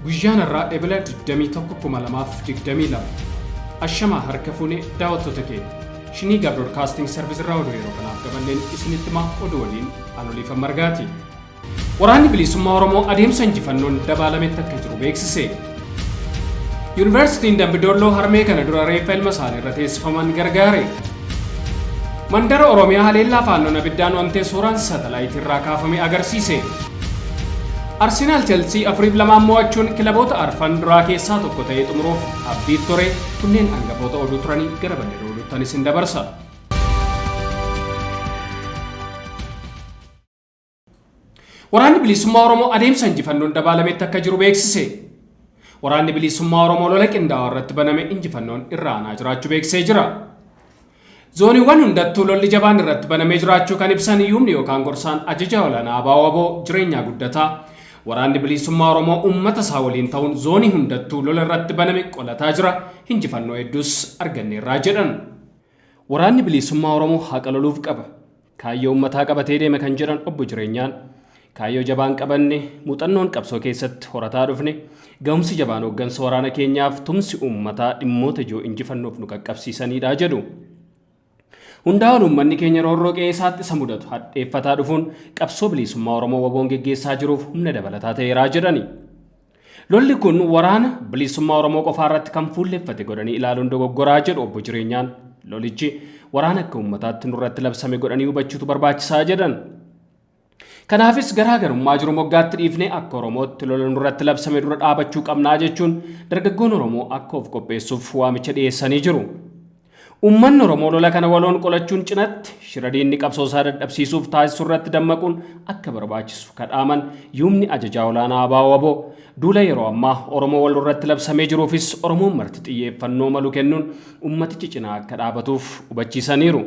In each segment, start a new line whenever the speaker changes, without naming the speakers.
Guyyaan irraa ebila 21,2022 Ashama harka fuune daawwattoota keenya Shiniigaa Broadcasting Service irraa oduu yeroo kanaaf gaballeen isinitti himaa oduu waliin Anoliifan Margaati. Waraanni bilisummaa Oromoo adeemsa injifannoon dabaalametti akka jiru beeksise. Yuunivarsiitiin Dambidolloo harmee kana dura reeffa ilma isaanii irra teessifaman gargaare. Mandara Oromiyaa haleellaa faannoon abiddaan wantee suuraan satalaayitii irraa kaafame agarsiise. Arsenal Chelsea 4-2 mo'achuun kilaboota arfan duraa keessaa tokko ta'ee xumuruuf abdii ture kunneen hangafoota oduu turanii gara bal'ina oduutti isin dabarsa. Waraanni bilisummaa Oromoo adeemsa injifannoon dabaalametti akka jiru beeksise. Waraanni bilisummaa Oromoo lola qindaa'aa irratti baname injifannoon irra aanaa jiraachuu beeksisee jira. Zooniiwwan hundattuu lolli jabaan irratti banamee jiraachuu kan ibsan yuumni yookaan gorsaan ajajaa olaanaa Abaawaboo jireenyaa guddataa waraanni bilisummaa Oromoo uummata isaa waliin ta'uun zoonii hundattuu lola irratti baname qolataa jira injifannoo hedduus arganneerraa jedhan. Waraanni bilisummaa Oromoo haqa loluuf qaba. Kaayyoo uummataa qabatee deeme kan jedhan obbo Jireenyaan kaayyoo jabaan qabanne muuxannoon qabsoo keessatti horataa dhufne ga'umsi jabaan hooggansa waraana keenyaaf tumsi uummataa dhimmoota ijoo injifannoof nu qaqqabsiisanidha jedhu. Hundaa'uun uummanni keenya roorroo qe'ee isaatti isa mudatu hadheeffataa dhufuun qabsoo bilisummaa Oromoo waboon geggeessaa jiruuf humna dabalataa ta'eeraa jedhani. Lolli kun waraana bilisummaa Oromoo qofaa irratti kan fuulleffate godhanii ilaaluun dogoggoraa jedhu obbo Jireenyaan lolichi waraana akka uummataatti nurratti labsame godhanii hubachuutu barbaachisaa jedhan. Kanaafis garaagarummaa jiru moggaatti dhiifnee akka Oromootti lola nurratti labsame dura dhaabachuu qabnaa jechuun dargaggoon Oromoo akka of qopheessuuf waamicha dhiyeessanii jiru. Uummanni Oromoo lola kana waloon qolachuun cinatti shira diinni qabsoo isaa dadhabsiisuuf taasisu irratti dammaquun akka barbaachisu kadhaaman yuumni ajajaa olaanaa Abaawaboo duula yeroo ammaa Oromoo wal irratti labsamee jiruufis Oromoon marti xiyyeeffannoo malu kennuun uummatichi cinaa akka dhaabatuuf hubachiisaniiru.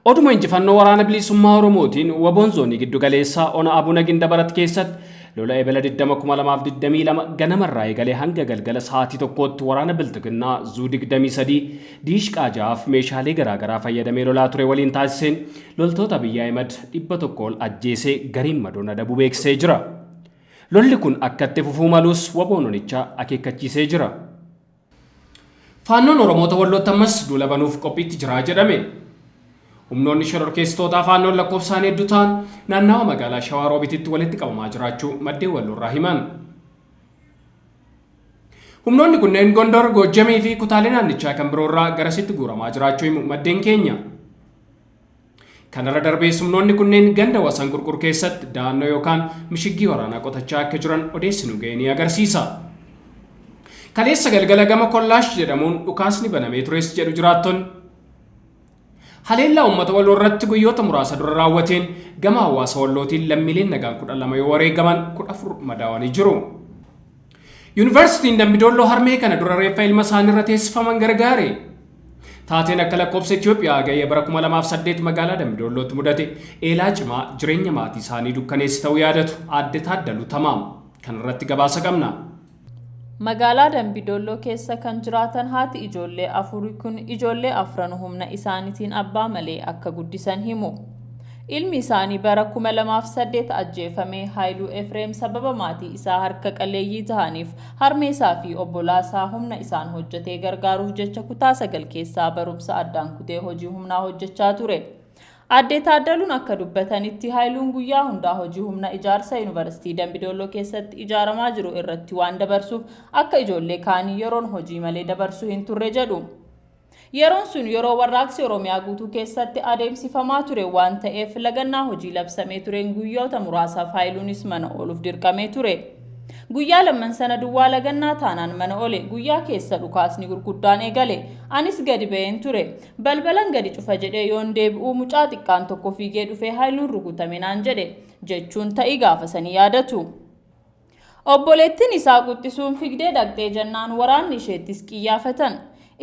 Oduma injifannoo waraana bilisummaa Oromootiin waboon zoonii giddu galeessaa ona Abuna Gindabarat keessatti lola ebela 20,2022 ganamarraa eegalee hanga galgala sa'aatii tokkootti waraana biltiginnaa zuu 23 diishqaa ja'aaf meeshaalee garaagaraa fayyadamee lolaa ture waliin taasiseen loltoota Abiyyi Ahimad 100 ol ajjeesee gariin madoon adabuu beeksisee jira. Lolli kun akka itti fufuu malus waboon onichaa akeekkachiisee jira. Faannoon Oromoota Wallootti ammas duula banuuf qophiitti jira jedhame. Humnoonni shororkeessitoota faannoon lakkoofsaan hedduu ta'an naannawa magaalaa Shawaa Roobititti walitti qabamaa jiraachuu maddeen Walloorraa himan. Humnoonni kunneen Gondor, Goojjamii fi kutaalee naannichaa kan biroorraa garasitti guuramaa jiraachuu himu maddeen keenya. Kanarra darbees humnoonni kunneen ganda wasan qurqur keessatti da'annoo yookaan mishiggii waraanaa qotachaa akka jiran odeessinu ga'ee ni agarsiisa. Kaleessa galgala gama Kollaash jedhamuun dhukaasni banamee tures jedhu jiraattonni. Haleellaa uummata Walloo irratti guyyoota muraasa dura raawwateen gama hawaasa Wallootiin lammiileen nagaan 12 yoo wareegaman 14 madaawanii jiru. Yuunivarsiitiin Dambidolloo harmee kana dura reeffa ilma isaanii irra teessifaman gargaare. Taateen akka lakkoofsa Itoophiyaa ga'ee bara 2008 magaalaa Dambidollootti mudate eelaa cimaa jireenya maatii isaanii dukkaneessi ta'uu yaadatu aadde Taaddaluu Tamaam kanarratti gabaasa qabna.
Magaalaa Dambidolloo keessa kan jiraatan haati ijoollee afurii kun ijoollee afran humna isaaniitiin abbaa malee akka guddisan himu. Ilmi isaanii bara 2008 ajjeefamee Haayiluu Efreem sababa maatii isaa harka qalleeyyii ta'aniif harmeesaa fi obbolaasaa humna isaan hojjetee gargaaruuf jecha kutaa 9 keessaa barumsa addaan kutee hojii humnaa hojjechaa ture. Aadde Taaddaluun akka dubbatanitti Haayiluun guyyaa hundaa hojii humna ijaarsa Yuunivarsiitii Dambidolloo keessatti ijaaramaa jiru irratti waan dabarsuuf akka ijoollee kaanii yeroon hojii malee dabarsuu hin turre jedhu. Yeroon sun yeroo warraaqsi Oromiyaa guutuu keessatti adeemsifamaa ture waan ta'eef lagannaa hojii labsamee tureen guyyoota muraasaaf Haayiluunis mana ooluuf dirqamee ture. Guyyaa lamman sana duwwaa lagannaa taanaan mana ole guyyaa keessa dhukaasni gurguddaan eegale anis gadi ba'een ture balbalan gadi cufa jedhee yoon deebi'uu mucaa xiqqaan tokko fiigee dhufee Haayiluun rukutame naan jedhe jechuun ta'ii gaafasanii yaadatu. Obboleettiin isaa quxxisuun fiigdee dhaqxee jennaan waraanni isheettis qiyyaafatan.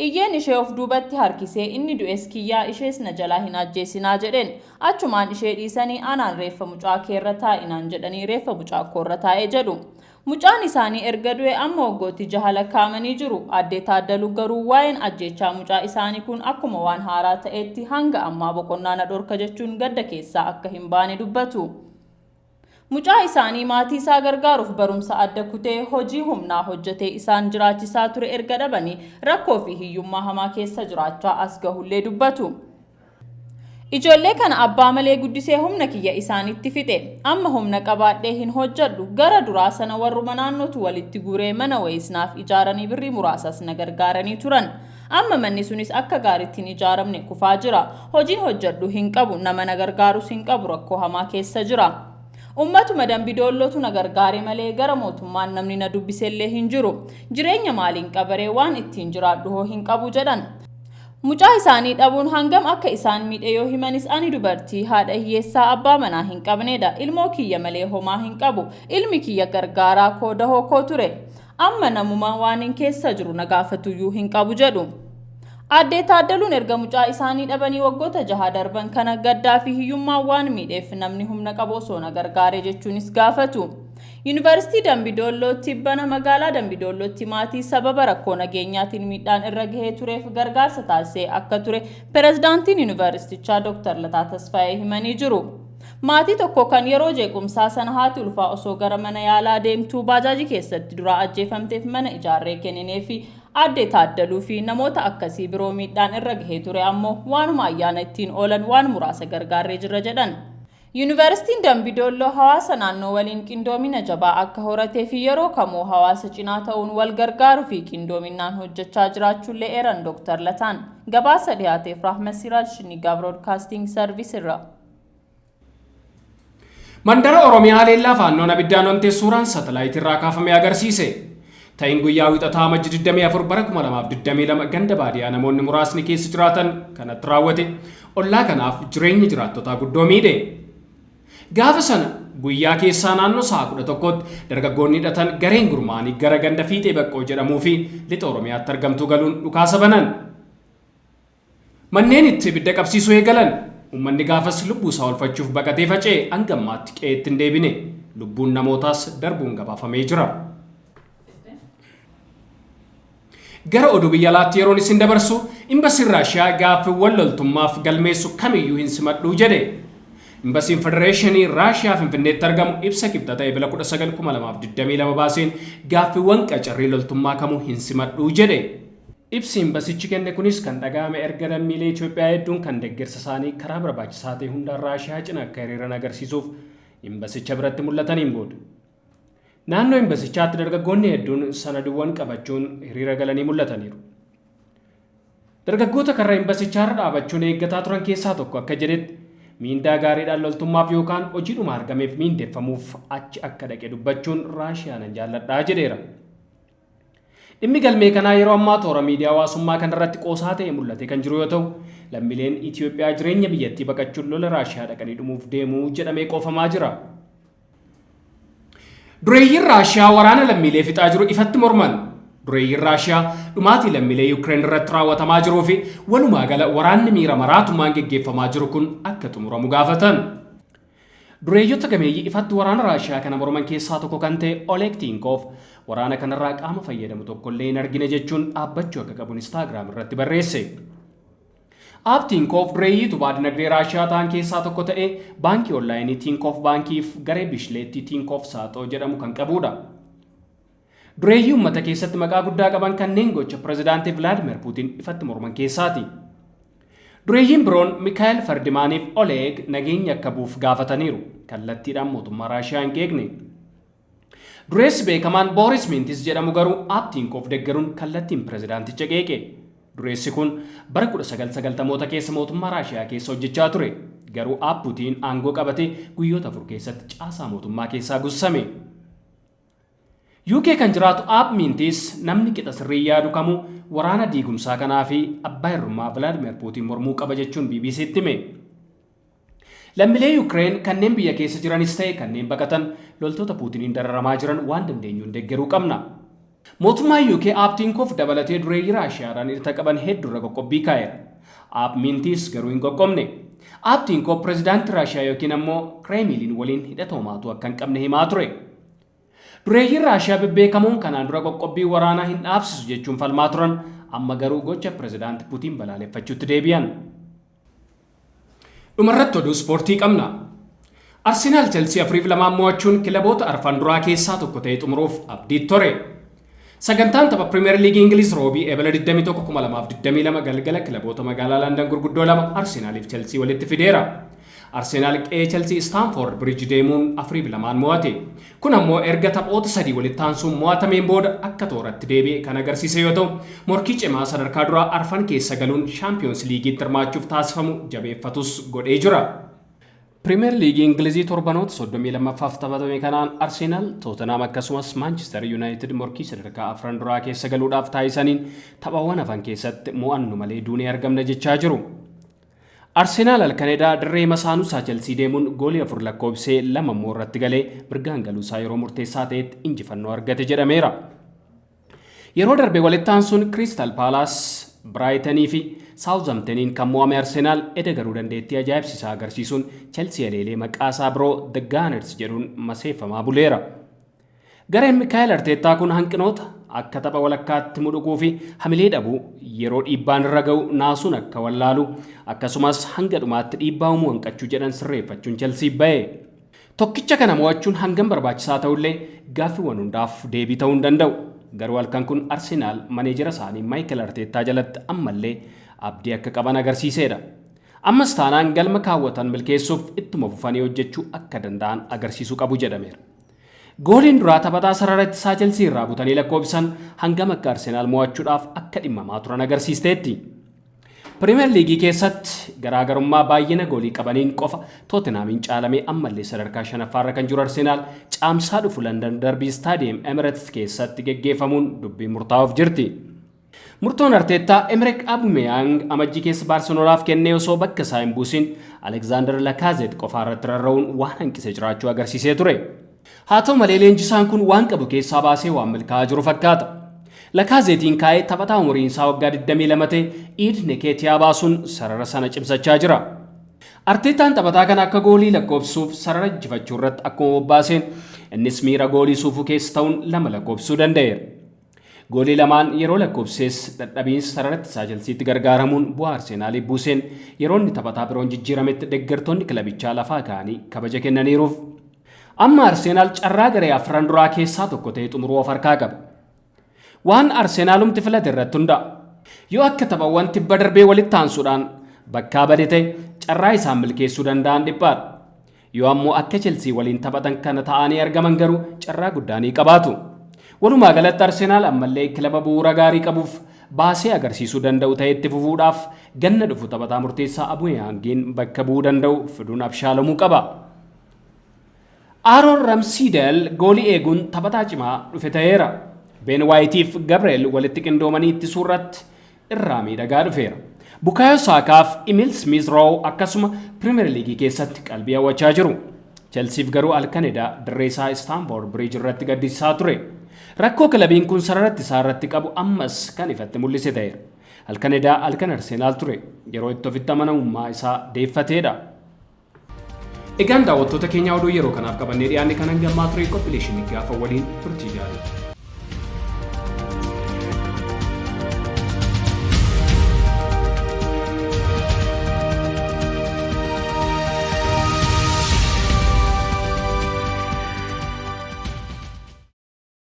Iyyeen ishee of duubatti harkisee inni du'es kiyyaa ishees na jalaa hin ajjeesinaa jedheen achumaan ishee dhiisanii anaan reeffa mucaa keerra taa'inaan jedhanii reeffa mucaa koorra taa'ee jedhu. Mucaan isaanii erga du'e amma waggooti 6 lakkaa'amanii jiru. Aadde Taaddaluu garuu waa'een ajjechaa mucaa isaanii kun akkuma waan haaraa ta'etti hanga ammaa boqonnaa na dhorka jechuun gadda keessaa akka hin baane dubbatu. Mucaa isaanii maatii isaa gargaaruuf barumsa adda kutee hojii humnaa hojjetee isaan jiraachisaa ture erga dhabanii rakkoo fi hiyyummaa hamaa keessa jiraachaa as gahullee dubbatu. Ijoollee kana abbaa malee guddisee humna kiyya isaanitti fixe. Amma humna qabaadhee hin hojjedhu. Gara duraa sana warruma naannootu walitti guuree mana wayisnaaf ijaaranii birrii muraasas na gargaaranii turan. Amma manni sunis akka gaariitti hin ijaaramne kufaa jira. Hojiin hojjedhu hin qabu, nama na gargaarus hin qabu, rakkoo hamaa keessa jira. Ummatuma Dambidollootu na gargaare malee gara mootummaan namni na dubbisellee hin jiru. Jireenya maaliin qabaree waan ittiin jiraadhu hoo hin qabu jedhan. Mucaa isaanii dhabuun hangam akka isaan miidhe yoo himanis ani dubartii haadha hiyyeessaa abbaa manaa hin qabneedha. Ilmoo kiyya malee homaa hin qabu. Ilmi kiyya gargaaraa koo dahoo koo ture. Amma namuma waan hin keessa jiru na gaafatuyyuu hin qabu jedhu. Addee Taaddaluun erga mucaa isaanii dhabanii waggoota 6 darban kana gaddaa fi hiyyummaa waan miidheef namni humna qabu osoo na gargaare jechuunis gaafatu. Yuunivarsiitii Dambidollootti bana magaalaa Dambidollootti maatii sababa rakkoo nageenyaatiin miidhaan irra gahee tureef gargaarsa taasisee akka ture pirezidaantiin yuunivarsiitichaa Dr. Lataa Tasfaayee himanii jiru. Maatii tokko kan yeroo jeequmsaa sana haati ulfaa osoo gara mana yaalaa deemtuu baajaajii keessatti duraa ajjeefamteef mana ijaarree kenninee fi addee Taaddaluu fi namoota akkasii biroo miidhaan irra gahee ture ammoo waanuma ayyaana ittiin oolan waan muraasa gargaarree jirra jedhan. Yuunivarsiitiin Dambidolloo hawaasa naannoo waliin qindoomina jabaa akka horatee fi yeroo kamuu hawaasa cinaa ta'uun wal gargaaruu fi qindoominaan hojjechaa jiraachuullee eeran Dr. Lataan. Gabaasa dhiyaateef Rahmat Siraaj Shinigaa Broadcasting Service irra.
Mandara Oromiyaa leellaa faannoon abiddaan ontee suuraan satalaayitii irraa kaafamee agarsiise. Ta'in guyyaa wixataa Majjii 24 bara 2022 ganda baadiyyaa namoonni muraasni keessa jiraatan kanatti raawwate. Ollaa kanaaf jireenya jiraattotaa guddoo miidhe. Gaafa sana guyyaa keessaa naannoo sa'a 11tti dargaggoonni hidhatan gareen gurmaa'anii gara ganda Fiixee Baqqoo jedhamuu fi lixa Oromiyaatti argamtuu galuun dhukaasa banan. Manneen itti ibidda qabsiisuu eegalan. Uummanni gaafas lubbuu isaa oolfachuuf baqatee faca'e hanga ammaatti qe'eetti hin deebine. Lubbuun namootaas darbuun gabaafamee jira. Gara oduu biyya alaatti yeroon isin dabarsu Imbasiin Raashiyaa gaaffiiwwan loltummaaf galmeessu kamiyyuu hin simadhuu jedhe. Imbasiin Federeeshinii Raashiyaa Finfinneetti argamu ibsa kibxata eebila 19/2022 baaseen gaaffiiwwan qacarrii loltummaa kamuu hin simadhuu jedhe. Ibsi imbasichi kenne kunis kan dhaga'ame erga lammiilee Itoophiyaa hedduun kan deeggarsa isaanii karaa barbaachisaa ta'e hundaan Raashiyaa cina akka hiriiran agarsiisuuf imbasicha biratti mul'ataniin booda. Naannoo imbasichaatti dargaggoonni hedduun sanaduuwwan qabachuun hiriira galanii mul'ataniiru. Dargaggoota karra imbasichaarra dhaabachuun eeggataa turan keessaa tokko akka jedhetti miindaa gaariidhaan loltummaaf yookaan hojiidhuma argameef miindeeffamuuf achi akka dhaqe dubbachuun Raashiyaa nan jaalladhaa jedheera. Dhimmi galmee kanaa yeroo ammaa toora miidiyaa hawaasummaa kanarratti qoosaa ta'e mul'ate kan jiru yoo ta'u, lammiileen Itoophiyaa jireenya biyyattii baqachuun lola Raashiyaa dhaqanii dhumuuf deemuu jedhamee qoofamaa jira. Dureeyyiin Raashiyaa waraana lammiilee fixaa jiru ifatti morman. Dureeyyiin Raashiyaa dhumaatii lammiilee Yuukireen irratti raawwatamaa jiruu fi walumaa gala waraanni miira maraatummaan geggeeffamaa jiru kun akka xumuramu gaafatan. Dureeyyoota gameeyyii ifatti waraana Raashiyaa kana morman keessaa tokko kan ta'e Oleg Tinkov waraana kanarraa qaama fayyadamu tokkollee hin argine jechuun dhaabbachuu akka qabu Instagram irratti barreesse. Tinkov dureeyyii utubaa dinagdee Raashiyaa ta'an keessaa tokko ta'ee baankii onlaayinii Tinkov baankiif garee bishleetti Tinkov Saaxoo jedhamu kan qabudha. Dureeyyii uummata keessatti maqaa guddaa qaban kanneen gocha pirezidaantii Vladimir Putin ifatti morman keessaati. Dureeyyiin biroon Mikhaayil Fardimaaniif Oleg nageenya akka buuf gaafataniiru kallattiidhaan mootummaa Raashiyaa hin qeeqne. Dureessi beekamaan Boris Mintis jedhamu garuu Tinkov deeggaruun kallattiin pirezidaanticha qeeqe. Dureessi kun bara 1990moota keessa mootummaa Raashiyaa keessa hojjechaa ture. Garuu Putin aangoo qabatee guyyoota 4 keessatti caasaa mootummaa keessaa gussame. UK kan jiraatu Mintis namni qixa sirrii yaadu kamuu waraana diigumsaa kanaa fi abbaa hirrumaa Vladimir Putin mormuu qaba jechuun BBC'tti hime. Lammiilee Yuukireen kanneen biyya keessa jiranis ta'e kanneen baqatan loltoota Puutiniin dararamaa jiran waan dandeenyuun deeggaruu qabna. Mootummaan UK Tinkov dabalatee dureeyyii Raashiyaadhaan hidhata qaban hedduurra qoqqobbii kaa'eera. Mintis garuu hin qoqqobne. Tinkov pirezidaantii Raashiyaa yookiin ammoo Kremlin waliin hidhata homaatu akka hin qabne himaa ture. Dureeyyiin Raashiyaa bebbeekamoon kanaan dura qoqqobbii waraanaa hin dhaabsisu jechuun falmaa turan amma garuu gocha pirezidaantii Putin balaaleffachuutti deebi'an. Dhumarratti oduu ispoortii qabna. Arsenaal Chelsea 4-2 mo'achuun kilaboota arfan duraa keessaa tokko ta'ee xumuruuf abdii ture. Sagantaan tapha Premier League Ingiliz roobii eebala 21/2022 galgala kilaboota magaalaa London gurguddoo lama Arsenaaliif Chelsea walitti fideera. Arsenaal qe'ee Chelsea Stamford Bridge deemuun 4-2 mo'ate. Kun ammoo erga taphoota 3 walitti aansuun mo'atameen booda akka tooratti deebi'e kan agarsiise yoo ta'u, morkii cimaa sadarkaa duraa arfan keessa galuun Champions Leagueetti hirmaachuuf taasifamu jabeeffatus godhee jira. Premier League Ingilizii torbanoota 32ffaaf taphatame kanaan Arsenaal, Tottenham akkasumas Manchester United morkii sadarkaa afran duraa keessa galuudhaaf taasisaniin taphawwan hafan keessatti mo'annu malee duunee argamna jechaa jiru. Arsenaal halkanedaa dirree masaanusaa Chelsea deemuun goolii 4 lakkoofsee 2 immoo irratti galee mirgaan galuusaa yeroo murteessaa ta'etti injifannoo argate jedhameera. Yeroo darbe walitti aansuun Crystal Palace, Brighton fi Southamptoniin kan mo'ame Arsenaal edda garuu dandeettii ajaa'ibsiisaa agarsiisuun Chelsea aleelee maqaa isaa biroo The Gunners jedhuun maseeffamaa buleera. Gareen Mikel Arteetaa kun hanqinoota akka tapha walakkaatti muduguu fi hamilee dhabuu yeroo dhiibbaan irra ga'u naasuun akka wallaalu akkasumas hanga dhumaatti dhiibbaa uumuu hanqachuu jedhan sirreeffachuun Chelsea ba'e. Tokkicha kana mo'achuun hangam barbaachisaa ta'ullee gaaffiiwwan hundaaf deebii ta'uu hin danda'u. Garuu halkan kun Arsenaal maneejera isaanii Mikel Arteetaa jalatti ammallee abdii akka qaban agarsiiseera. Ammas taanaan galma kaawwatan milkeessuuf ittuma fufanii hojjechuu akka danda'an agarsiisuu qabu jedhameera. Gooliin duraa taphataa sarara ittisaa Chelsea irraa butanii lakkoofsan hangam akka Arsenaal mo'achuudhaaf akka dhimmamaa turan agarsiisteetti. Premier League keessatti garaagarummaa baay'ina goolii qabaniin qofa Tottenhamiin caalamee ammallee sadarkaa 5ffaarra kan jiru Arsenaal caamsaa dhufu London Derby Stadium Emirates keessatti geggeeffamuun dubbii murtaa'uuf jirti. Murtoon Arteetaa Emerick Aubameyang amajjii keessa Barcelonaaf kennee osoo bakka isaa hin buusin Alexander Lacazette qofa irratti rarra'uun waan hanqisee jiraachuu agarsiisee ture. Haa ta'u malee leenjisaan kun waan qabu keessaa baasee waan milkaa'aa jiru fakkaata. Lacazette'n kaa'ee taphataa umuriin isaa waggaa 22 ta'e Eden Nketiah baasuun sarara sana cimsachaa jira. Arteetaan taphataa kana akka goolii lakkoofsuuf sarara injifachuu irratti akkuma bobbaaseen innis miira goolii suufuu keessa ta'uun 2 lakkoofsuu danda'eera. Goolii lamaan yeroo lakkoofsees dadhabiinsa sarara ittisaa Chelseaatti gargaaramuun bu'aa Arsenaaliif buuseen yeroo inni taphataa biroon jijjiirametti deeggartoonni kilabichaa lafaa ka'anii kabaja kennaniiruuf. Amma Arsenaal carraa garee afran duraa keessaa tokko ta'ee xumuruu of harkaa qaba. Waan Arsenaalumti filate irratti hundaa'a. Yoo akka taphawwan tibba darbee walitti aansuudhaan bakkaa bade ta'e carraa isaan milkeessuu danda'an dhiphaadha. Yoo ammoo akka Chelsea waliin taphatan kana ta'anii argaman garuu carraa guddaa ni qabaatu. Walumaa galatti Arsenaal ammallee kilaba bu'uura gaarii qabuuf baasee agarsiisuu danda'u ta'ee itti fufuudhaaf ganna dhufu taphataa murteessaa Aubameyangiin bakka bu'uu danda'u fiduun abshaalamuu qaba. Aaron Ramsdale goolii eeguun taphataa cimaa dhufe ta'eera. Ben White fi Gabriel walitti qindoomanii ittisuu irratti irraa miidhagaa dhufeera. Bukayo Saka fi Emil Smith Rowe akkasuma Premier League keessatti qalbii hawwachaa jiru. Chelsea garuu halkanedaa dirree isaa Stamford Bridge irratti gaddisiisaa ture. Rakkoo kilabiin kun sarara ittisaa irratti qabu ammas kan ifatti mul'ise ta'eera. Halkanedaa halkan Arsenaal ture yeroo itti ofitti amanamummaa isaa deeffateedha. Egaan daawwattoota keenya oduu yeroo kanaaf qabannee dhiyaanne kan hangamaa ture qophiileeshinii gaafa waliin turtii gaarii.